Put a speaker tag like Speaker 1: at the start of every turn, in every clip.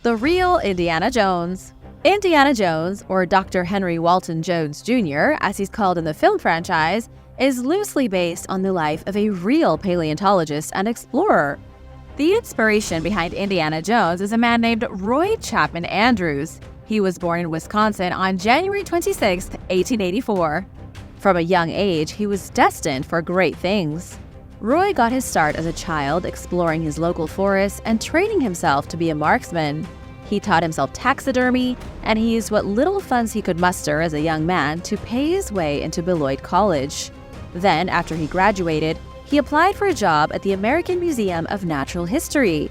Speaker 1: The real Indiana Jones. Indiana Jones, or Dr. Henry Walton Jones Jr., as he's called in the film franchise, is loosely based on the life of a real paleontologist and explorer. The inspiration behind Indiana Jones is a man named Roy Chapman Andrews. He was born in Wisconsin on January 26, 1884. From a young age, he was destined for great things. Roy got his start as a child exploring his local forests and training himself to be a marksman. He taught himself taxidermy, and he used what little funds he could muster as a young man to pay his way into Beloit College. Then, after he graduated, he applied for a job at the American Museum of Natural History.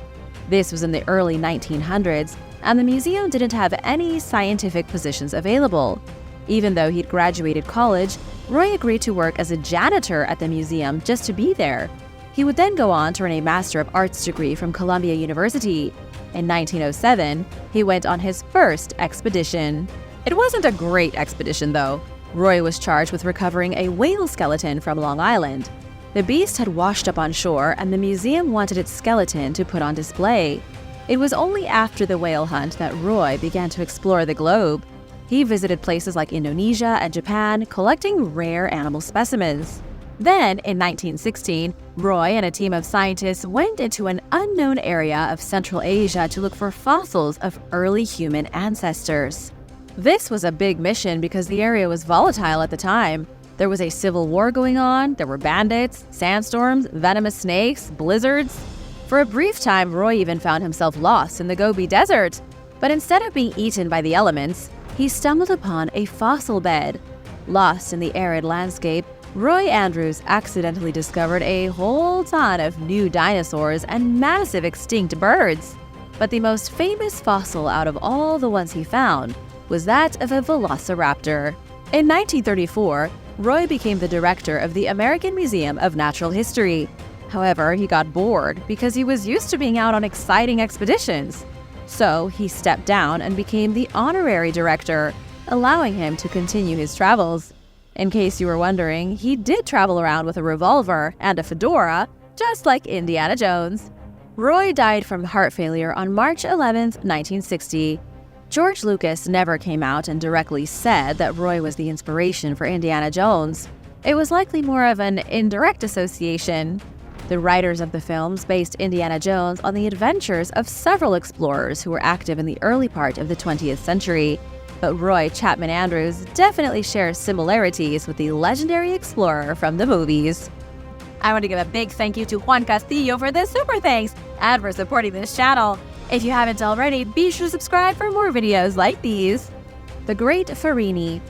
Speaker 1: This was in the early 1900s, and the museum didn't have any scientific positions available. Even though he'd graduated college, Roy agreed to work as a janitor at the museum just to be there. He would then go on to earn a Master of Arts degree from Columbia University. In 1907, he went on his first expedition. It wasn't a great expedition, though. Roy was charged with recovering a whale skeleton from Long Island. The beast had washed up on shore, and the museum wanted its skeleton to put on display. It was only after the whale hunt that Roy began to explore the globe. He visited places like Indonesia and Japan, collecting rare animal specimens. Then, in 1916, Roy and a team of scientists went into an unknown area of Central Asia to look for fossils of early human ancestors. This was a big mission because the area was volatile at the time. There was a civil war going on, there were bandits, sandstorms, venomous snakes, blizzards. For a brief time, Roy even found himself lost in the Gobi Desert. But instead of being eaten by the elements, he stumbled upon a fossil bed. Lost in the arid landscape, Roy Andrews accidentally discovered a whole ton of new dinosaurs and massive extinct birds. But the most famous fossil out of all the ones he found was that of a velociraptor. In 1934, Roy became the director of the American Museum of Natural History. However, he got bored because he was used to being out on exciting expeditions. So he stepped down and became the honorary director, allowing him to continue his travels. In case you were wondering, he did travel around with a revolver and a fedora, just like Indiana Jones. Roy died from heart failure on March 11, 1960. George Lucas never came out and directly said that Roy was the inspiration for Indiana Jones. It was likely more of an indirect association. The writers of the films based Indiana Jones on the adventures of several explorers who were active in the early part of the 20th century. But Roy Chapman Andrews definitely shares similarities with the legendary explorer from the movies. I want to give a big thank you to Juan Castillo for this super thanks and for supporting this channel. If you haven't already, be sure to subscribe for more videos like these. The Great Farini.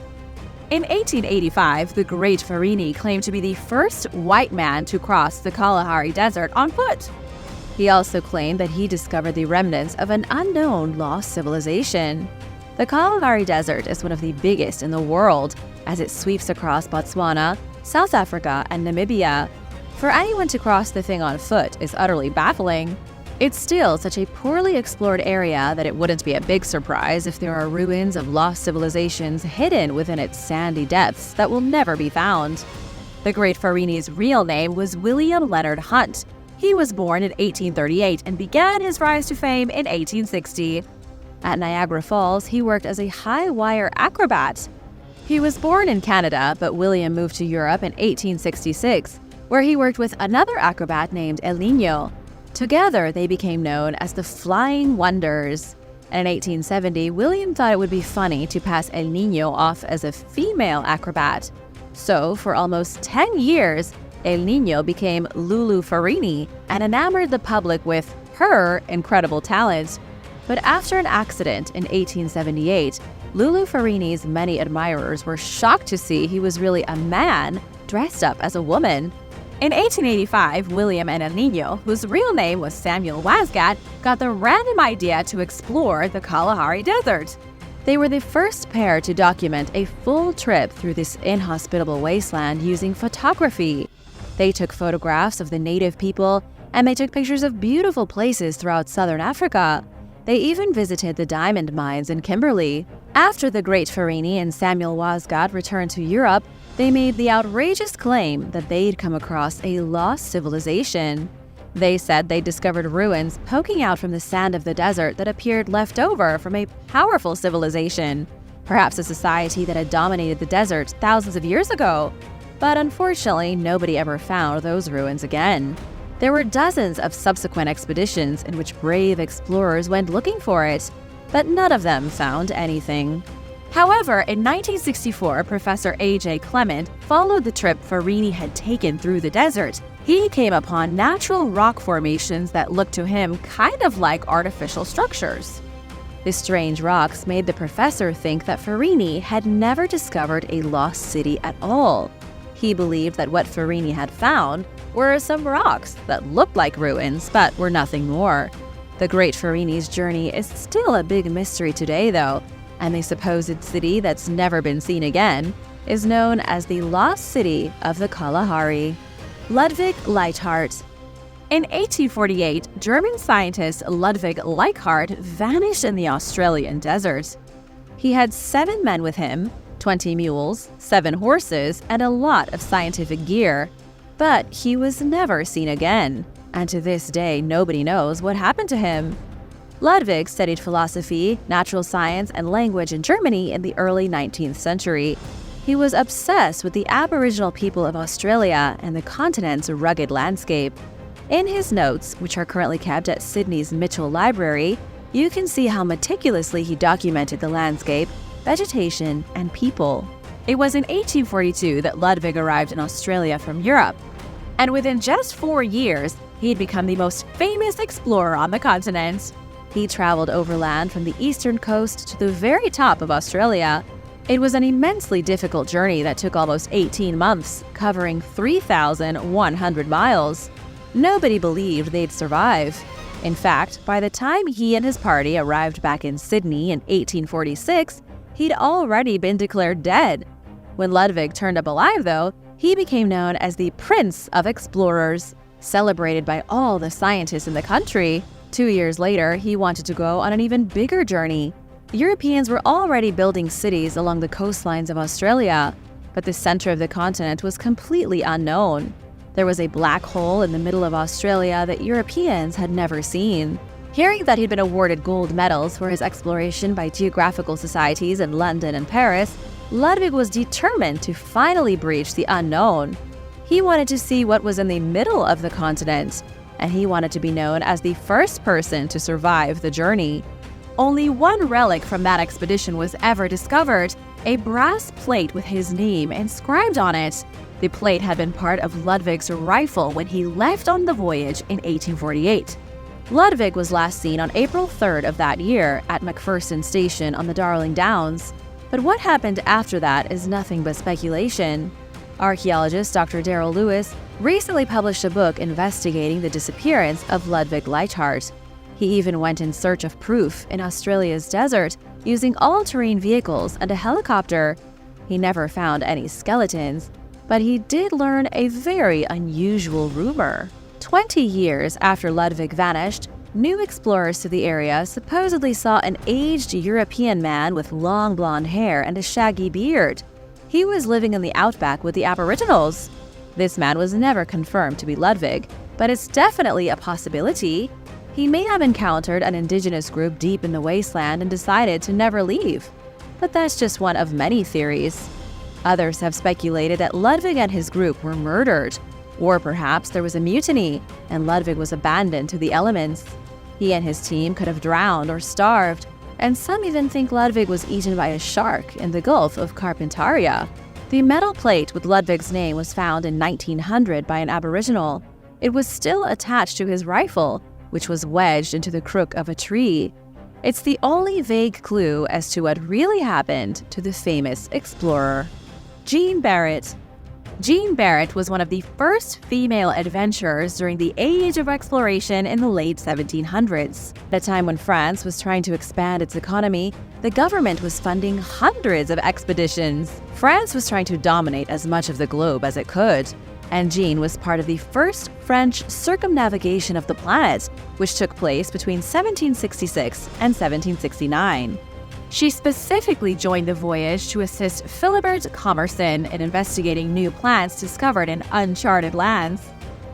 Speaker 1: In 1885, the Great Farini claimed to be the first white man to cross the Kalahari Desert on foot. He also claimed that he discovered the remnants of an unknown lost civilization. The Kalahari Desert is one of the biggest in the world, as it sweeps across Botswana, South Africa, and Namibia. For anyone to cross the thing on foot is utterly baffling. It's still such a poorly explored area that it wouldn't be a big surprise if there are ruins of lost civilizations hidden within its sandy depths that will never be found. The Great Farini's real name was William Leonard Hunt. He was born in 1838 and began his rise to fame in 1860. At Niagara Falls, he worked as a high-wire acrobat. He was born in Canada, but William moved to Europe in 1866, where he worked with another acrobat named El Niño. Together, they became known as the Flying Wonders. And in 1870, William thought it would be funny to pass El Niño off as a female acrobat. So, for almost 10 years, El Niño became Lulu Farini and enamored the public with her incredible talent. But after an accident in 1878, Lulu Farini's many admirers were shocked to see he was really a man dressed up as a woman. In 1885, William and El Niño, whose real name was Samuel Wasgat, got the random idea to explore the Kalahari Desert. They were the first pair to document a full trip through this inhospitable wasteland using photography. They took photographs of the native people, and they took pictures of beautiful places throughout southern Africa. They even visited the diamond mines in Kimberley. After the Great Farini and Samuel Wasgat returned to Europe, they made the outrageous claim that they'd come across a lost civilization. They said they discovered ruins poking out from the sand of the desert that appeared left over from a powerful civilization, perhaps a society that had dominated the desert thousands of years ago. But unfortunately, nobody ever found those ruins again. There were dozens of subsequent expeditions in which brave explorers went looking for it, but none of them found anything. However, in 1964, Professor A.J. Clement followed the trip Farini had taken through the desert. He came upon natural rock formations that looked to him kind of like artificial structures. The strange rocks made the professor think that Farini had never discovered a lost city at all. He believed that what Farini had found were some rocks that looked like ruins but were nothing more. The Great Farini's journey is still a big mystery today, though, and the supposed city that's never been seen again is known as the Lost City of the Kalahari. Ludwig Lichhardt. In 1848, German scientist Ludwig Lichhardt vanished in the Australian desert. He had 7 men with him, 20 mules, 7 horses, and a lot of scientific gear. But he was never seen again, and to this day nobody knows what happened to him. Ludwig studied philosophy, natural science, and language in Germany in the early 19th century. He was obsessed with the Aboriginal people of Australia and the continent's rugged landscape. In his notes, which are currently kept at Sydney's Mitchell Library, you can see how meticulously he documented the landscape, vegetation, and people. It was in 1842 that Ludwig arrived in Australia from Europe, and within just 4 years, he'd become the most famous explorer on the continent. He traveled overland from the eastern coast to the very top of Australia. It was an immensely difficult journey that took almost 18 months, covering 3,100 miles. Nobody believed they'd survive. In fact, by the time he and his party arrived back in Sydney in 1846, he'd already been declared dead. When Ludwig turned up alive, though, he became known as the Prince of Explorers, celebrated by all the scientists in the country. 2 years later, he wanted to go on an even bigger journey. Europeans were already building cities along the coastlines of Australia, but the center of the continent was completely unknown. There was a black hole in the middle of Australia that Europeans had never seen. Hearing that he'd been awarded gold medals for his exploration by geographical societies in London and Paris, Ludwig was determined to finally breach the unknown. He wanted to see what was in the middle of the continent, and he wanted to be known as the first person to survive the journey. Only one relic from that expedition was ever discovered, a brass plate with his name inscribed on it. The plate had been part of Ludwig's rifle when he left on the voyage in 1848. Ludwig was last seen on April 3rd of that year at McPherson Station on the Darling Downs. But what happened after that is nothing but speculation. Archaeologist Dr. Darrell Lewis recently published a book investigating the disappearance of Ludwig Lichhardt. He even went in search of proof in Australia's desert using all-terrain vehicles and a helicopter. He never found any skeletons, but he did learn a very unusual rumor. 20 years after Ludwig vanished, new explorers to the area supposedly saw an aged European man with long blonde hair and a shaggy beard. He was living in the outback with the Aboriginals. This man was never confirmed to be Ludwig, but it's definitely a possibility. He may have encountered an indigenous group deep in the wasteland and decided to never leave. But that's just one of many theories. Others have speculated that Ludwig and his group were murdered, or perhaps there was a mutiny and Ludwig was abandoned to the elements. He and his team could have drowned or starved, and some even think Ludwig was eaten by a shark in the Gulf of Carpentaria. The metal plate with Ludwig's name was found in 1900 by an Aboriginal. It was still attached to his rifle, which was wedged into the crook of a tree. It's the only vague clue as to what really happened to the famous explorer. Jean Barrett. Jean Barrett was one of the first female adventurers during the age of exploration in the late 1700s. At a time when France was trying to expand its economy, the government was funding hundreds of expeditions. France was trying to dominate as much of the globe as it could, and Jean was part of the first French circumnavigation of the planet, which took place between 1766 and 1769. She specifically joined the voyage to assist Philibert Commerson in investigating new plants discovered in uncharted lands.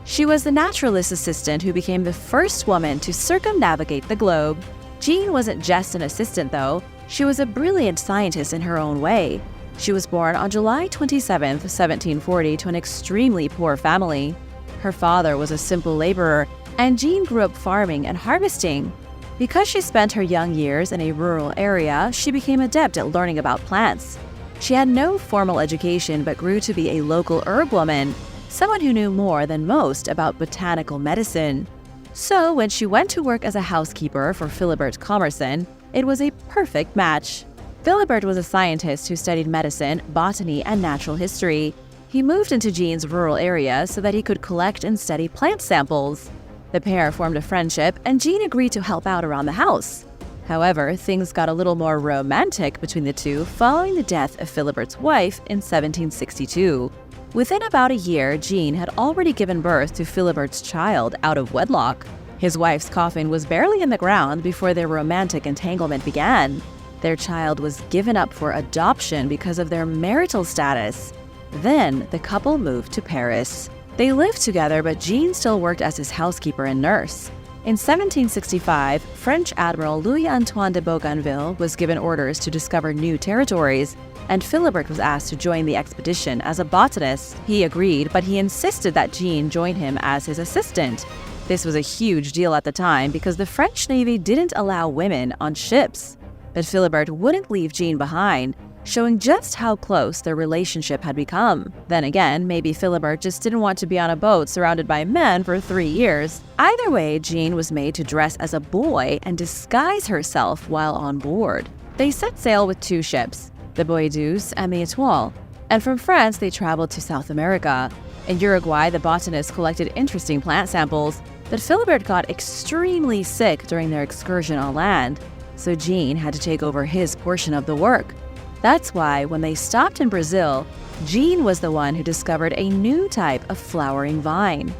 Speaker 1: She was the naturalist assistant who became the first woman to circumnavigate the globe. Jean wasn't just an assistant, though. She was a brilliant scientist in her own way. She was born on July 27, 1740, to an extremely poor family. Her father was a simple laborer, and Jean grew up farming and harvesting. Because she spent her young years in a rural area, she became adept at learning about plants. She had no formal education but grew to be a local herb woman, someone who knew more than most about botanical medicine. So when she went to work as a housekeeper for Philibert Commerson, it was a perfect match. Philibert was a scientist who studied medicine, botany, and natural history. He moved into Jean's rural area so that he could collect and study plant samples. The pair formed a friendship, and Jean agreed to help out around the house. However, things got a little more romantic between the two following the death of Philibert's wife in 1762. Within about a year, Jean had already given birth to Philibert's child out of wedlock. His wife's coffin was barely in the ground before their romantic entanglement began. Their child was given up for adoption because of their marital status. Then, the couple moved to Paris. They lived together, but Jean still worked as his housekeeper and nurse. In 1765, French Admiral Louis-Antoine de Bougainville was given orders to discover new territories, and Philibert was asked to join the expedition as a botanist. He agreed, but he insisted that Jean join him as his assistant. This was a huge deal at the time because the French Navy didn't allow women on ships. But Philibert wouldn't leave Jean behind, showing just how close their relationship had become. Then again, maybe Philibert just didn't want to be on a boat surrounded by men for 3 years. Either way, Jean was made to dress as a boy and disguise herself while on board. They set sail with 2 ships, the Bois Douce and the Étoile, and from France they traveled to South America. In Uruguay, the botanists collected interesting plant samples, but Philibert got extremely sick during their excursion on land, so Jean had to take over his portion of the work. That's why, when they stopped in Brazil, Jean was the one who discovered a new type of flowering vine.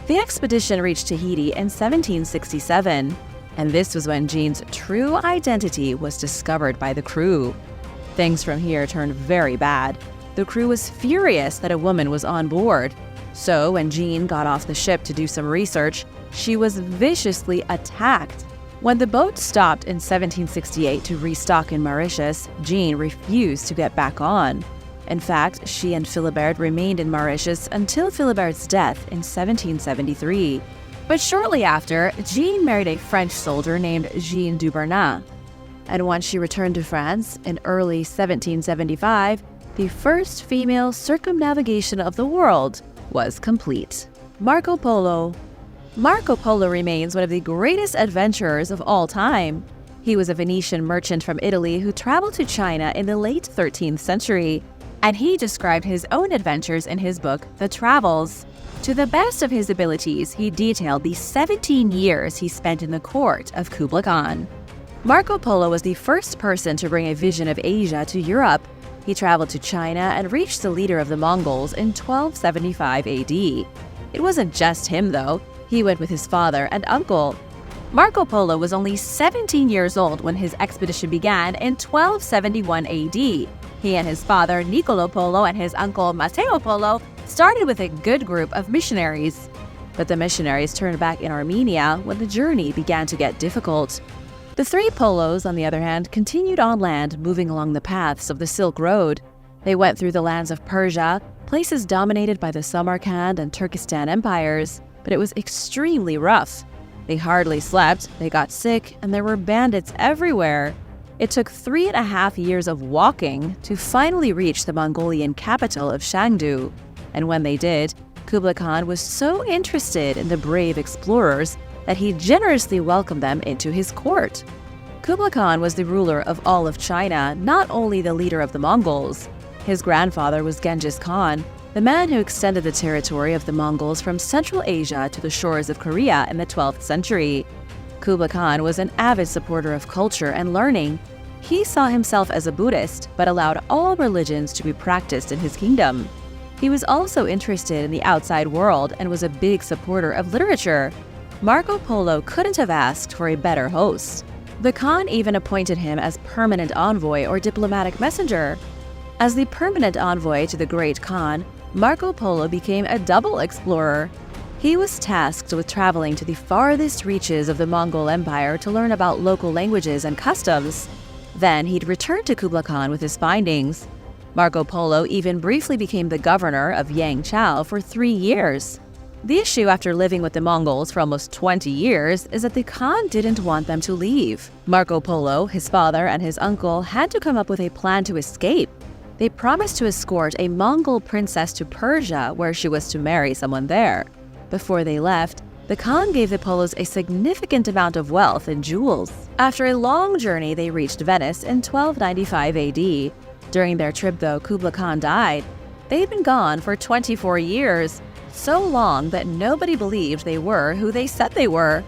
Speaker 1: The expedition reached Tahiti in 1767, and this was when Jean's true identity was discovered by the crew. Things from here turned very bad. The crew was furious that a woman was on board. So when Jean got off the ship to do some research, she was viciously attacked. When the boat stopped in 1768 to restock in Mauritius, Jean refused to get back on. In fact, she and Philibert remained in Mauritius until Philibert's death in 1773. But shortly after, Jean married a French soldier named Jean Dubernat. And once she returned to France in early 1775, the first female circumnavigation of the world was complete. Marco Polo. Marco Polo remains one of the greatest adventurers of all time. He was a Venetian merchant from Italy who traveled to China in the late 13th century, and he described his own adventures in his book, The Travels. To the best of his abilities, he detailed the 17 years he spent in the court of Kublai Khan. Marco Polo was the first person to bring a vision of Asia to Europe. He traveled to China and reached the leader of the Mongols in 1275 AD. It wasn't just him, though. He went with his father and uncle. Marco Polo was only 17 years old when his expedition began in 1271 AD. He and his father, Niccolo Polo, and his uncle, Matteo Polo, started with a good group of missionaries. But the missionaries turned back in Armenia when the journey began to get difficult. The 3 Polos, on the other hand, continued on land, moving along the paths of the Silk Road. They went through the lands of Persia, places dominated by the Samarkand and Turkestan empires, but it was extremely rough. They hardly slept, they got sick, and there were bandits everywhere. It took 3.5 years of walking to finally reach the Mongolian capital of Chengdu. And when they did, Kublai Khan was so interested in the brave explorers that he generously welcomed them into his court. Kublai Khan was the ruler of all of China, not only the leader of the Mongols. His grandfather was Genghis Khan, the man who extended the territory of the Mongols from Central Asia to the shores of Korea in the 12th century. Kublai Khan was an avid supporter of culture and learning. He saw himself as a Buddhist, but allowed all religions to be practiced in his kingdom. He was also interested in the outside world and was a big supporter of literature. Marco Polo couldn't have asked for a better host. The Khan even appointed him as permanent envoy or diplomatic messenger. As the permanent envoy to the Great Khan, Marco Polo became a double explorer. He was tasked with traveling to the farthest reaches of the Mongol Empire to learn about local languages and customs. Then he'd return to Kublai Khan with his findings. Marco Polo even briefly became the governor of Yangzhou for 3 years. The issue after living with the Mongols for almost 20 years is that the Khan didn't want them to leave. Marco Polo, his father, and his uncle had to come up with a plan to escape. They promised to escort a Mongol princess to Persia, where she was to marry someone there. Before they left, the Khan gave the Polos a significant amount of wealth and jewels. After a long journey, they reached Venice in 1295 AD. During their trip, though, Kublai Khan died. They'd been gone for 24 years, so long that nobody believed they were who they said they were.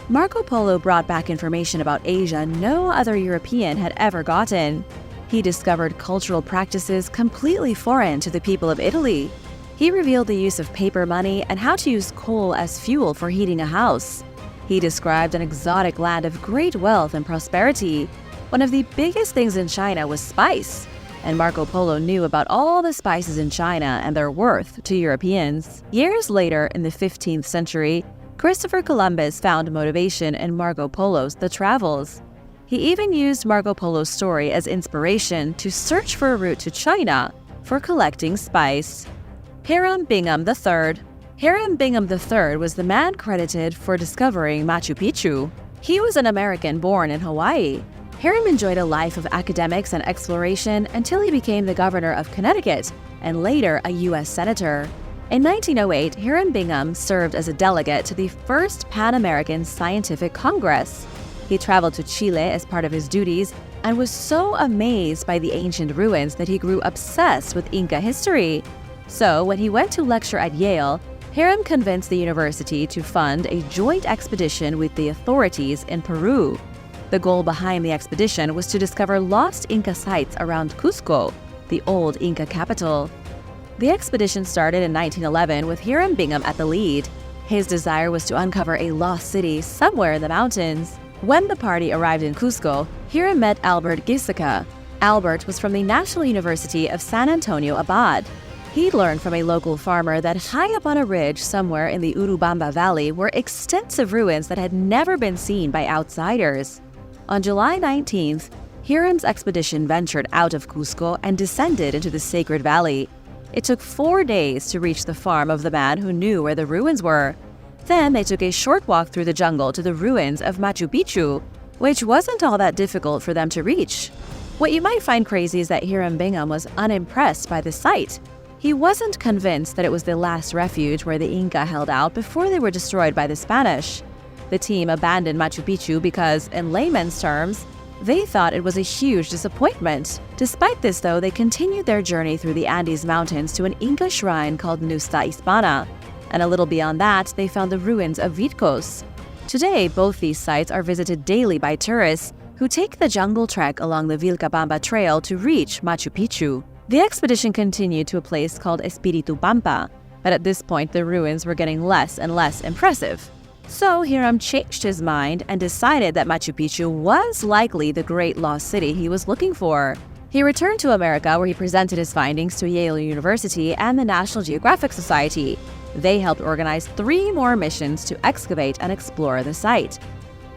Speaker 1: Marco Polo brought back information about Asia no other European had ever gotten. He discovered cultural practices completely foreign to the people of Italy. He revealed the use of paper money and how to use coal as fuel for heating a house. He described an exotic land of great wealth and prosperity. One of the biggest things in China was spice, and Marco Polo knew about all the spices in China and their worth to Europeans. Years later, in the 15th century, Christopher Columbus found motivation in Marco Polo's The Travels. He even used Marco Polo's story as inspiration to search for a route to China for collecting spice. Hiram Bingham III. Hiram Bingham III was the man credited for discovering Machu Picchu. He was an American born in Hawaii. Hiram enjoyed a life of academics and exploration until he became the governor of Connecticut and later a U.S. senator. In 1908, Hiram Bingham served as a delegate to the first Pan-American Scientific Congress. He traveled to Chile as part of his duties and was so amazed by the ancient ruins that he grew obsessed with Inca history. So, when he went to lecture at Yale, Hiram convinced the university to fund a joint expedition with the authorities in Peru. The goal behind the expedition was to discover lost Inca sites around Cusco, the old Inca capital. The expedition started in 1911 with Hiram Bingham at the lead. His desire was to uncover a lost city somewhere in the mountains. When the party arrived in Cusco, Hiram met Albert Giesecke. Albert was from the National University of San Antonio Abad. He'd learned from a local farmer that high up on a ridge somewhere in the Urubamba Valley were extensive ruins that had never been seen by outsiders. On July 19th, Hiram's expedition ventured out of Cusco and descended into the Sacred Valley. It took 4 days to reach the farm of the man who knew where the ruins were. Then they took a short walk through the jungle to the ruins of Machu Picchu, which wasn't all that difficult for them to reach. What you might find crazy is that Hiram Bingham was unimpressed by the site. He wasn't convinced that it was the last refuge where the Inca held out before they were destroyed by the Spanish. The team abandoned Machu Picchu because, in layman's terms, they thought it was a huge disappointment. Despite this, though, they continued their journey through the Andes Mountains to an Inca shrine called Nusta Hispana, and a little beyond that, they found the ruins of Vitcos. Today, both these sites are visited daily by tourists who take the jungle trek along the Vilcabamba Trail to reach Machu Picchu. The expedition continued to a place called Espiritu Pampa, but at this point the ruins were getting less and less impressive. So Hiram changed his mind and decided that Machu Picchu was likely the great lost city he was looking for. He returned to America, where he presented his findings to Yale University and the National Geographic Society. They helped organize 3 more missions to excavate and explore the site.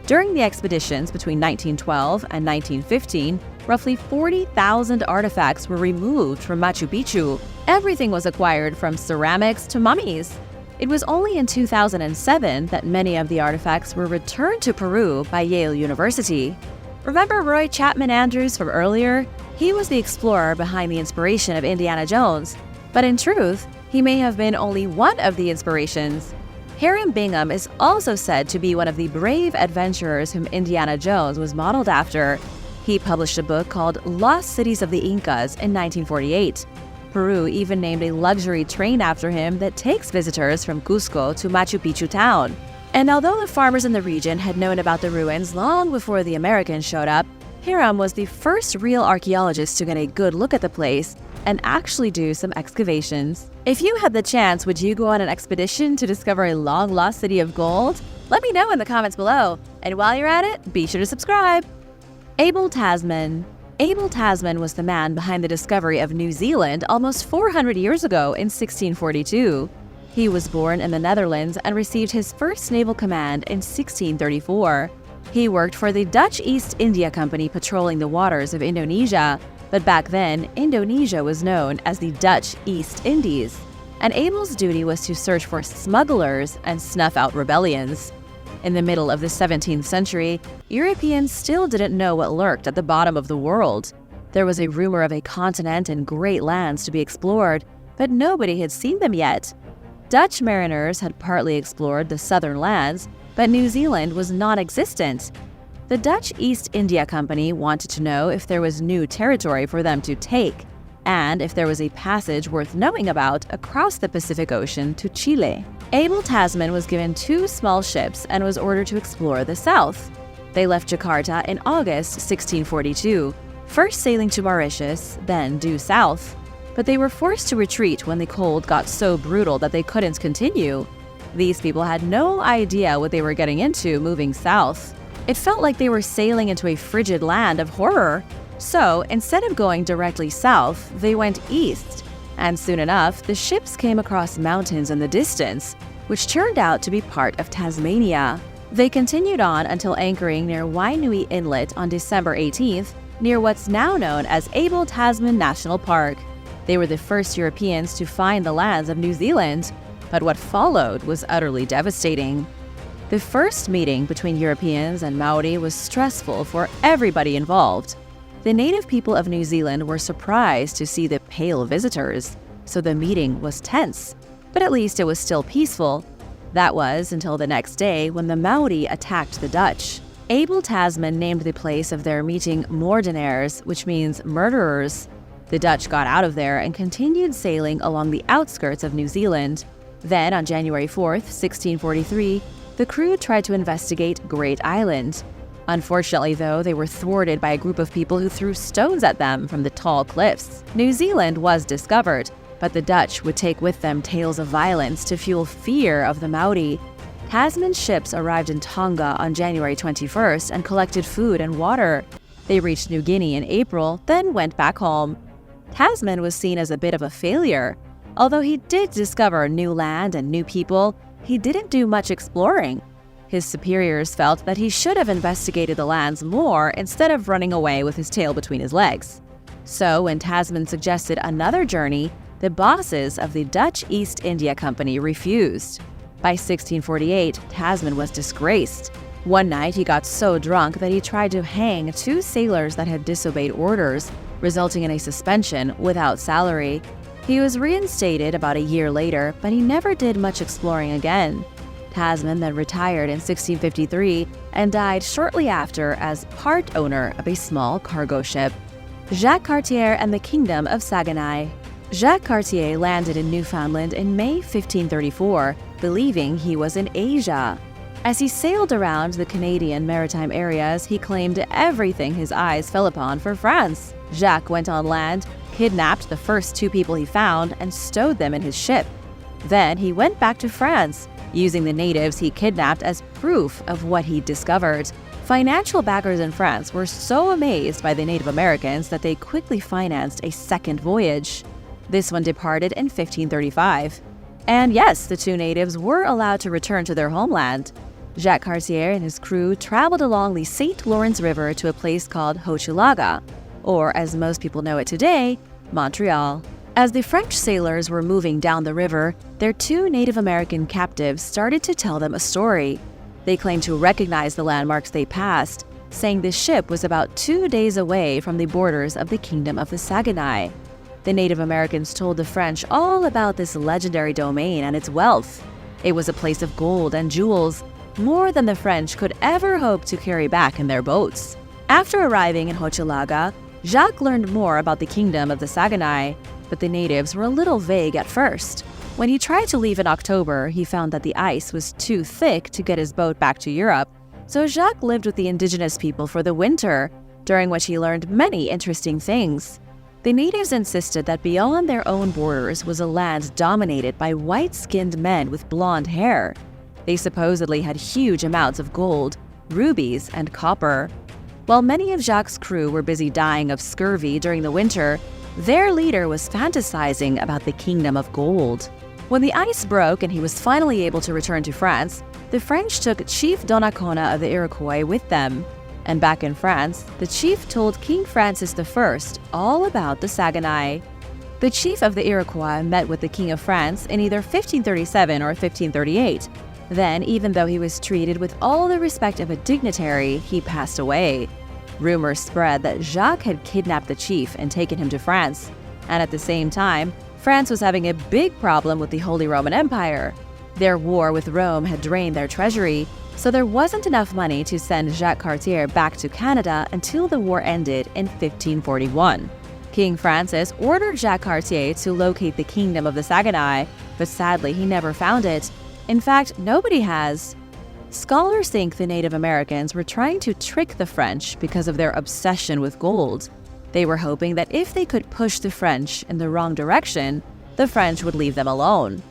Speaker 1: During the expeditions between 1912 and 1915, roughly 40,000 artifacts were removed from Machu Picchu. Everything was acquired from ceramics to mummies. It was only in 2007 that many of the artifacts were returned to Peru by Yale University. Remember Roy Chapman Andrews from earlier? He was the explorer behind the inspiration of Indiana Jones. But in truth, he may have been only one of the inspirations. Hiram Bingham is also said to be one of the brave adventurers whom Indiana Jones was modeled after. He published a book called Lost Cities of the Incas in 1948. Peru even named a luxury train after him that takes visitors from Cusco to Machu Picchu town. And although the farmers in the region had known about the ruins long before the Americans showed up, Hiram was the first real archaeologist to get a good look at the place and actually do some excavations. If you had the chance, would you go on an expedition to discover a long-lost city of gold? Let me know in the comments below. And while you're at it, be sure to subscribe. Abel Tasman. Abel Tasman was the man behind the discovery of New Zealand almost 400 years ago in 1642. He was born in the Netherlands and received his first naval command in 1634. He worked for the Dutch East India Company patrolling the waters of Indonesia, but back then, Indonesia was known as the Dutch East Indies, and Abel's duty was to search for smugglers and snuff out rebellions. In the middle of the 17th century, Europeans still didn't know what lurked at the bottom of the world. There was a rumor of a continent and great lands to be explored, but nobody had seen them yet. Dutch mariners had partly explored the southern lands, but New Zealand was non-existent. The Dutch East India Company wanted to know if there was new territory for them to take, and if there was a passage worth knowing about across the Pacific Ocean to Chile. Abel Tasman was given 2 small ships and was ordered to explore the south. They left Jakarta in August 1642, first sailing to Mauritius, then due south. But they were forced to retreat when the cold got so brutal that they couldn't continue. These people had no idea what they were getting into moving south. It felt like they were sailing into a frigid land of horror. So, instead of going directly south, they went east. And soon enough, the ships came across mountains in the distance, which turned out to be part of Tasmania. They continued on until anchoring near Wainui Inlet on December 18th, near what's now known as Abel Tasman National Park. They were the first Europeans to find the lands of New Zealand, but what followed was utterly devastating. The first meeting between Europeans and Maori was stressful for everybody involved. The native people of New Zealand were surprised to see the pale visitors, so the meeting was tense, but at least it was still peaceful. That was until the next day when the Maori attacked the Dutch. Abel Tasman named the place of their meeting Moordenaars, which means murderers. The Dutch got out of there and continued sailing along the outskirts of New Zealand. Then, on January 4th, 1643, the crew tried to investigate Great Island. Unfortunately, though, they were thwarted by a group of people who threw stones at them from the tall cliffs. New Zealand was discovered, but the Dutch would take with them tales of violence to fuel fear of the Maori. Tasman's ships arrived in Tonga on January 21st and collected food and water. They reached New Guinea in April, then went back home. Tasman was seen as a bit of a failure. Although he did discover new land and new people, he didn't do much exploring. His superiors felt that he should have investigated the lands more instead of running away with his tail between his legs. So when Tasman suggested another journey, the bosses of the Dutch East India Company refused. By 1648, Tasman was disgraced. One night, he got so drunk that he tried to hang 2 sailors that had disobeyed orders, resulting in a suspension without salary. He was reinstated about a year later, but he never did much exploring again. Tasman then retired in 1653 and died shortly after as part owner of a small cargo ship. Jacques Cartier and the Kingdom of Saguenay. Jacques Cartier landed in Newfoundland in May 1534, believing he was in Asia. As he sailed around the Canadian maritime areas, he claimed everything his eyes fell upon for France. Jacques went on land, kidnapped the first 2 people he found, and stowed them in his ship. Then he went back to France, using the natives he kidnapped as proof of what he'd discovered. Financial backers in France were so amazed by the Native Americans that they quickly financed a second voyage. This one departed in 1535. And yes, the 2 natives were allowed to return to their homeland. Jacques Cartier and his crew traveled along the St. Lawrence River to a place called Hochelaga, or as most people know it today, Montreal. As the French sailors were moving down the river, their 2 Native American captives started to tell them a story. They claimed to recognize the landmarks they passed, saying the ship was about 2 days away from the borders of the Kingdom of the Saguenay. The Native Americans told the French all about this legendary domain and its wealth. It was a place of gold and jewels, more than the French could ever hope to carry back in their boats. After arriving in Hochelaga, Jacques learned more about the Kingdom of the Saguenay, but the natives were a little vague at first. When he tried to leave in October, he found that the ice was too thick to get his boat back to Europe, so Jacques lived with the indigenous people for the winter, during which he learned many interesting things. The natives insisted that beyond their own borders was a land dominated by white-skinned men with blonde hair. They supposedly had huge amounts of gold, rubies, and copper. While many of Jacques' crew were busy dying of scurvy during the winter, their leader was fantasizing about the Kingdom of Gold. When the ice broke and he was finally able to return to France, the French took Chief Donnacona of the Iroquois with them. And back in France, the chief told King Francis I all about the Saguenay. The chief of the Iroquois met with the King of France in either 1537 or 1538. Then, even though he was treated with all the respect of a dignitary, he passed away. Rumors spread that Jacques had kidnapped the chief and taken him to France. And at the same time, France was having a big problem with the Holy Roman Empire. Their war with Rome had drained their treasury, so there wasn't enough money to send Jacques Cartier back to Canada until the war ended in 1541. King Francis ordered Jacques Cartier to locate the kingdom of the Saguenay, but sadly he never found it. In fact, nobody has. Scholars think the Native Americans were trying to trick the French because of their obsession with gold. They were hoping that if they could push the French in the wrong direction, the French would leave them alone.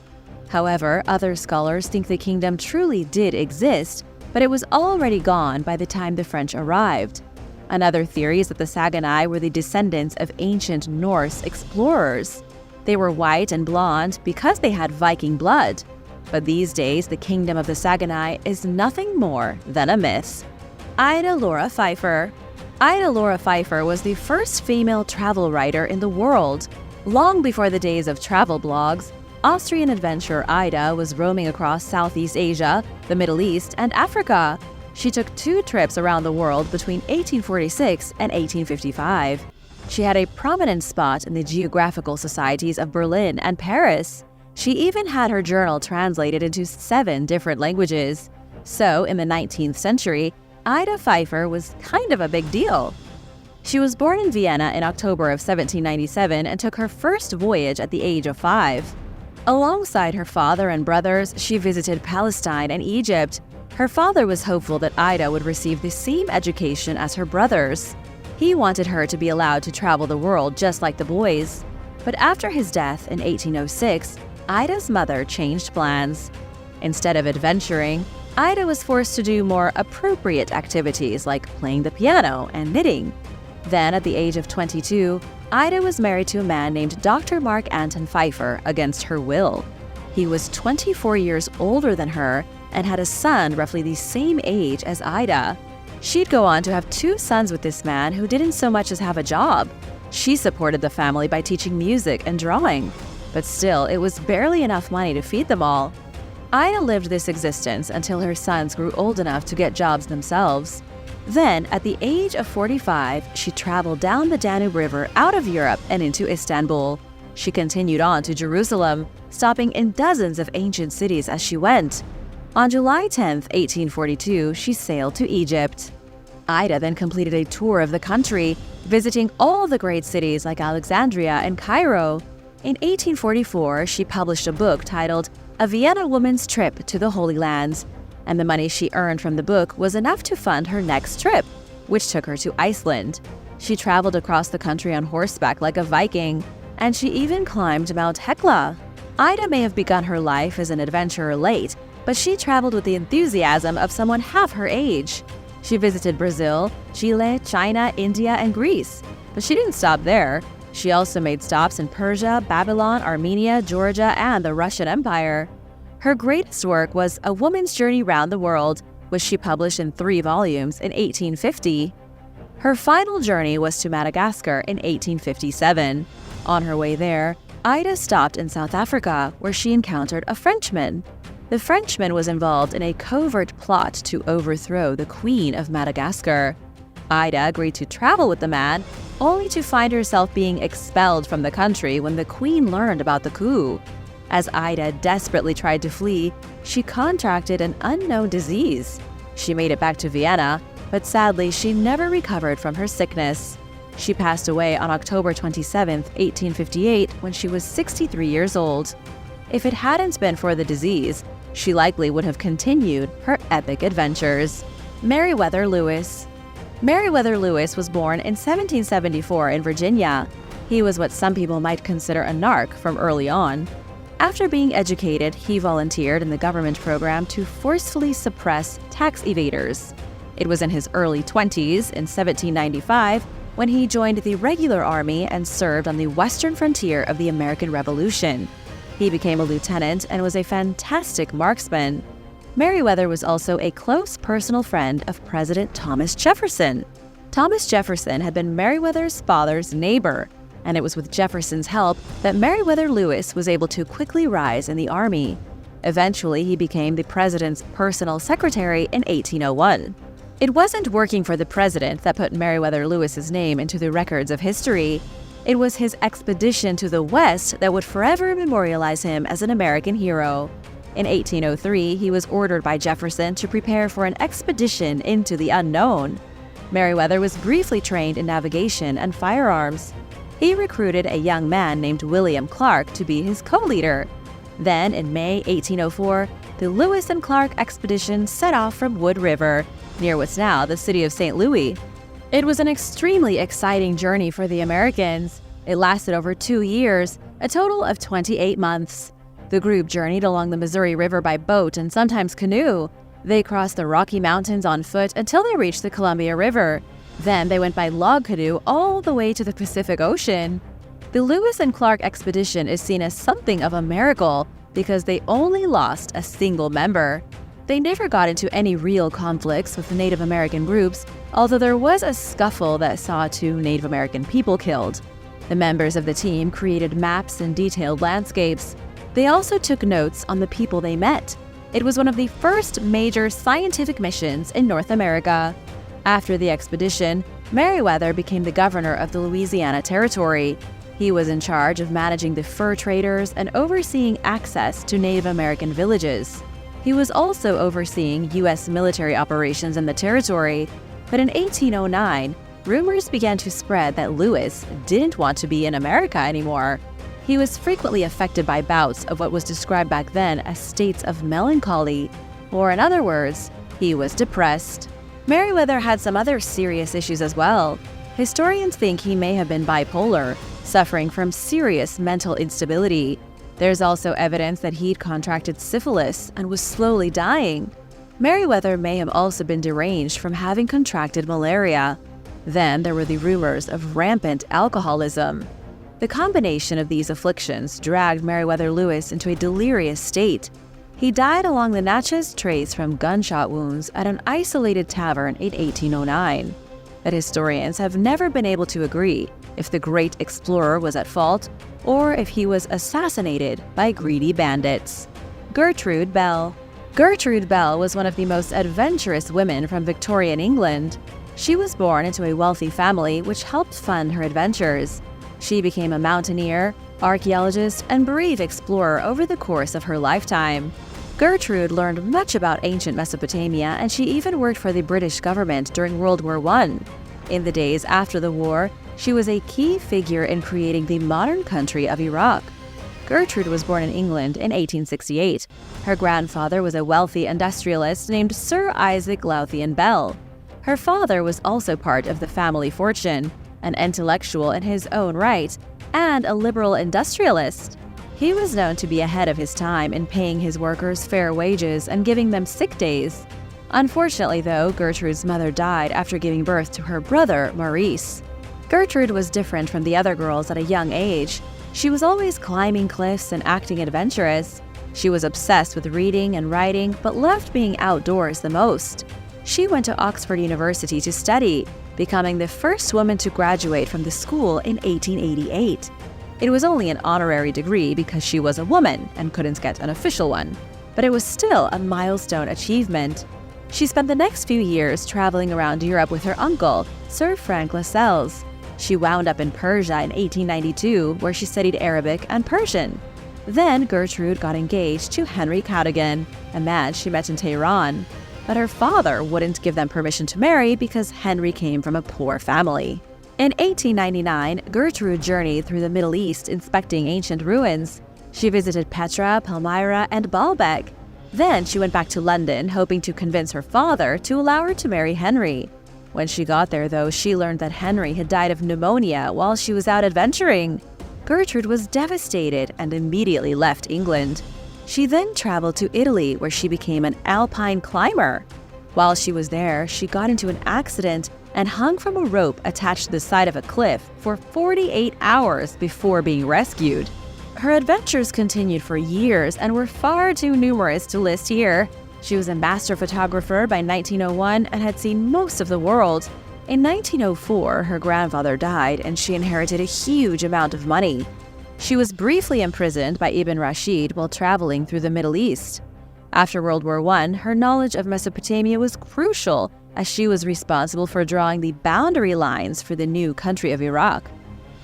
Speaker 1: However, other scholars think the kingdom truly did exist, but it was already gone by the time the French arrived. Another theory is that the Saguenay were the descendants of ancient Norse explorers. They were white and blonde because they had Viking blood. But these days, the kingdom of the Saguenay is nothing more than a myth. Ida Laura Pfeiffer. Ida Laura Pfeiffer was the first female travel writer in the world. Long before the days of travel blogs, Austrian adventurer Ida was roaming across Southeast Asia, the Middle East, and Africa. She took 2 trips around the world between 1846 and 1855. She had a prominent spot in the geographical societies of Berlin and Paris. She even had her journal translated into 7 different languages. So, in the 19th century, Ida Pfeiffer was kind of a big deal. She was born in Vienna in October of 1797 and took her first voyage at the age of 5. Alongside her father and brothers, she visited Palestine and Egypt. Her father was hopeful that Ida would receive the same education as her brothers. He wanted her to be allowed to travel the world just like the boys. But after his death in 1806, Ida's mother changed plans. Instead of adventuring, Ida was forced to do more appropriate activities like playing the piano and knitting. Then, at the age of 22, Ida was married to a man named Dr. Mark Anton Pfeiffer against her will. He was 24 years older than her and had a son roughly the same age as Ida. She'd go on to have 2 sons with this man who didn't so much as have a job. She supported the family by teaching music and drawing. But still, it was barely enough money to feed them all. Ida lived this existence until her sons grew old enough to get jobs themselves. Then, at the age of 45, she traveled down the Danube River out of Europe and into Istanbul. She continued on to Jerusalem, stopping in dozens of ancient cities as she went. On July 10, 1842, she sailed to Egypt. Ida then completed a tour of the country, visiting all the great cities like Alexandria and Cairo. In 1844, she published a book titled A Vienna Woman's Trip to the Holy Lands, and the money she earned from the book was enough to fund her next trip, which took her to Iceland. She traveled across the country on horseback like a Viking, and she even climbed Mount Hekla. Ida may have begun her life as an adventurer late, but she traveled with the enthusiasm of someone half her age. She visited Brazil, Chile, China, India, and Greece. But she didn't stop there. She also made stops in Persia, Babylon, Armenia, Georgia, and the Russian Empire. Her greatest work was A Woman's Journey Round the World, which she published in 3 volumes in 1850. Her final journey was to Madagascar in 1857. On her way there, Ida stopped in South Africa, where she encountered a Frenchman. The Frenchman was involved in a covert plot to overthrow the Queen of Madagascar. Ida agreed to travel with the man, only to find herself being expelled from the country when the Queen learned about the coup. As Ida desperately tried to flee, she contracted an unknown disease. She made it back to Vienna, but sadly she never recovered from her sickness. She passed away on October 27, 1858, when she was 63 years old. If it hadn't been for the disease, she likely would have continued her epic adventures. Meriwether Lewis. Meriwether Lewis was born in 1774 in Virginia. He was what some people might consider a narc from early on. After being educated, he volunteered in the government program to forcefully suppress tax evaders. It was in his early 20s, in 1795, when he joined the regular army and served on the western frontier of the American Revolution. He became a lieutenant and was a fantastic marksman. Meriwether was also a close personal friend of President Thomas Jefferson. Thomas Jefferson had been Meriwether's father's neighbor, and it was with Jefferson's help that Meriwether Lewis was able to quickly rise in the Army. Eventually, he became the president's personal secretary in 1801. It wasn't working for the president that put Meriwether Lewis's name into the records of history. It was his expedition to the West that would forever memorialize him as an American hero. In 1803, he was ordered by Jefferson to prepare for an expedition into the unknown. Meriwether was briefly trained in navigation and firearms. He recruited a young man named William Clark to be his co-leader. Then, in May 1804, the Lewis and Clark expedition set off from Wood River, near what's now the city of St. Louis. It was an extremely exciting journey for the Americans. It lasted over 2 years, a total of 28 months. The group journeyed along the Missouri River by boat and sometimes canoe. They crossed the Rocky Mountains on foot until they reached the Columbia River. Then they went by log canoe all the way to the Pacific Ocean. The Lewis and Clark expedition is seen as something of a miracle because they only lost a single member. They never got into any real conflicts with the Native American groups, although there was a scuffle that saw 2 Native American people killed. The members of the team created maps and detailed landscapes. They also took notes on the people they met. It was one of the first major scientific missions in North America. After the expedition, Meriwether became the governor of the Louisiana Territory. He was in charge of managing the fur traders and overseeing access to Native American villages. He was also overseeing U.S. military operations in the territory. But in 1809, rumors began to spread that Lewis didn't want to be in America anymore. He was frequently affected by bouts of what was described back then as states of melancholy, or in other words, he was depressed. Meriwether had some other serious issues as well. Historians think he may have been bipolar, suffering from serious mental instability. There's also evidence that he'd contracted syphilis and was slowly dying. Meriwether may have also been deranged from having contracted malaria. Then there were the rumors of rampant alcoholism. The combination of these afflictions dragged Meriwether Lewis into a delirious state. He died along the Natchez Trace from gunshot wounds at an isolated tavern in 1809. But historians have never been able to agree if the great explorer was at fault or if he was assassinated by greedy bandits. Gertrude Bell. Gertrude Bell was one of the most adventurous women from Victorian England. She was born into a wealthy family which helped fund her adventures. She became a mountaineer, archaeologist, and brave explorer over the course of her lifetime. Gertrude learned much about ancient Mesopotamia, and she even worked for the British government during World War I. In the days after the war, she was a key figure in creating the modern country of Iraq. Gertrude was born in England in 1868. Her grandfather was a wealthy industrialist named Sir Isaac Lowthian Bell. Her father was also part of the family fortune, an intellectual in his own right, and a liberal industrialist. He was known to be ahead of his time in paying his workers fair wages and giving them sick days. Unfortunately, though, Gertrude's mother died after giving birth to her brother, Maurice. Gertrude was different from the other girls at a young age. She was always climbing cliffs and acting adventurous. She was obsessed with reading and writing, but loved being outdoors the most. She went to Oxford University to study, becoming the first woman to graduate from the school in 1888. It was only an honorary degree because she was a woman and couldn't get an official one, but it was still a milestone achievement. She spent the next few years traveling around Europe with her uncle, Sir Frank Lascelles. She wound up in Persia in 1892, where she studied Arabic and Persian. Then Gertrude got engaged to Henry Cadogan, a man she met in Tehran. But her father wouldn't give them permission to marry because Henry came from a poor family. In 1899, Gertrude journeyed through the Middle East inspecting ancient ruins. She visited Petra, Palmyra, and Baalbek. Then she went back to London, hoping to convince her father to allow her to marry Henry. When she got there, though, she learned that Henry had died of pneumonia while she was out adventuring. Gertrude was devastated and immediately left England. She then traveled to Italy, where she became an alpine climber. While she was there, she got into an accident and hung from a rope attached to the side of a cliff for 48 hours before being rescued. Her adventures continued for years and were far too numerous to list here. She was a master photographer by 1901 and had seen most of the world. In 1904, her grandfather died and she inherited a huge amount of money. She was briefly imprisoned by Ibn Rashid while traveling through the Middle East. After World War I, her knowledge of Mesopotamia was crucial as she was responsible for drawing the boundary lines for the new country of Iraq.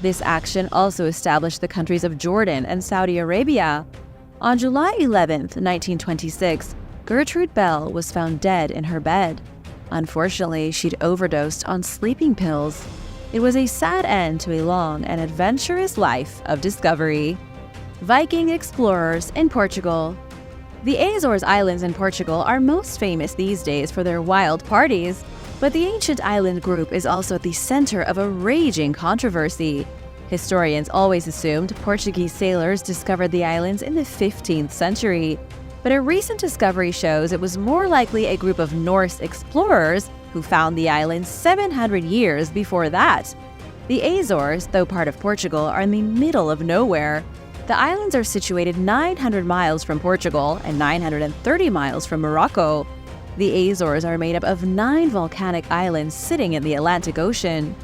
Speaker 1: This action also established the countries of Jordan and Saudi Arabia. On July 11, 1926, Gertrude Bell was found dead in her bed. Unfortunately, she'd overdosed on sleeping pills. It was a sad end to a long and adventurous life of discovery. Viking explorers in Portugal. The Azores Islands in Portugal are most famous these days for their wild parties, but the ancient island group is also at the center of a raging controversy. Historians always assumed Portuguese sailors discovered the islands in the 15th century, but a recent discovery shows it was more likely a group of Norse explorers who found the islands 700 years before that. The Azores, though part of Portugal, are in the middle of nowhere. The islands are situated 900 miles from Portugal and 930 miles from Morocco. The Azores are made up of 9 volcanic islands sitting in the Atlantic Ocean.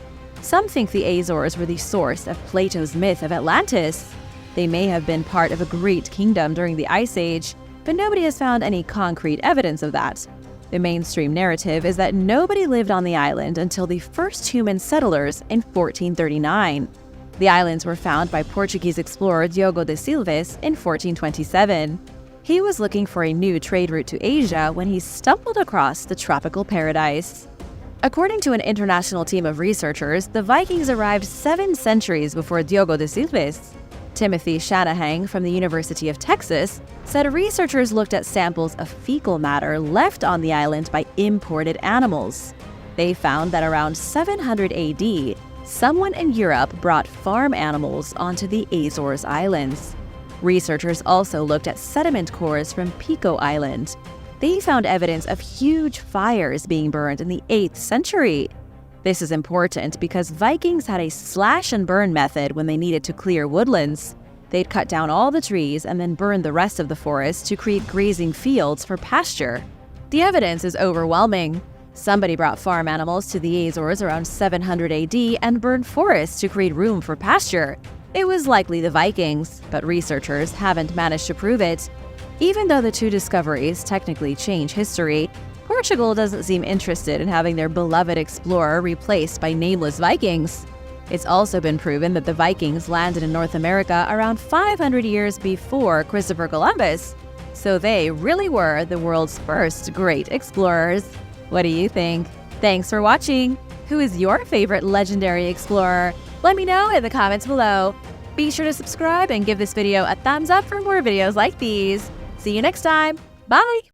Speaker 1: Some think the Azores were the source of Plato's myth of Atlantis. They may have been part of a great kingdom during the Ice Age, but nobody has found any concrete evidence of that. The mainstream narrative is that nobody lived on the island until the first human settlers in 1439. The islands were found by Portuguese explorer Diogo de Silves in 1427. He was looking for a new trade route to Asia when he stumbled across the tropical paradise. According to an international team of researchers, the Vikings arrived 7 centuries before Diogo de Silves. Timothy Shanahan from the University of Texas said researchers looked at samples of fecal matter left on the island by imported animals. They found that around 700 AD, someone in Europe brought farm animals onto the Azores Islands. Researchers also looked at sediment cores from Pico Island. They found evidence of huge fires being burned in the 8th century. This is important because Vikings had a slash-and-burn method when they needed to clear woodlands. They'd cut down all the trees and then burn the rest of the forest to create grazing fields for pasture. The evidence is overwhelming. Somebody brought farm animals to the Azores around 700 AD and burned forests to create room for pasture. It was likely the Vikings, but researchers haven't managed to prove it. Even though the two discoveries technically change history, Portugal doesn't seem interested in having their beloved explorer replaced by nameless Vikings. It's also been proven that the Vikings landed in North America around 500 years before Christopher Columbus, so they really were the world's first great explorers. What do you think? Thanks for watching! Who is your favorite legendary explorer? Let me know in the comments below. Be sure to subscribe and give this video a thumbs up for more videos like these. See you next time. Bye!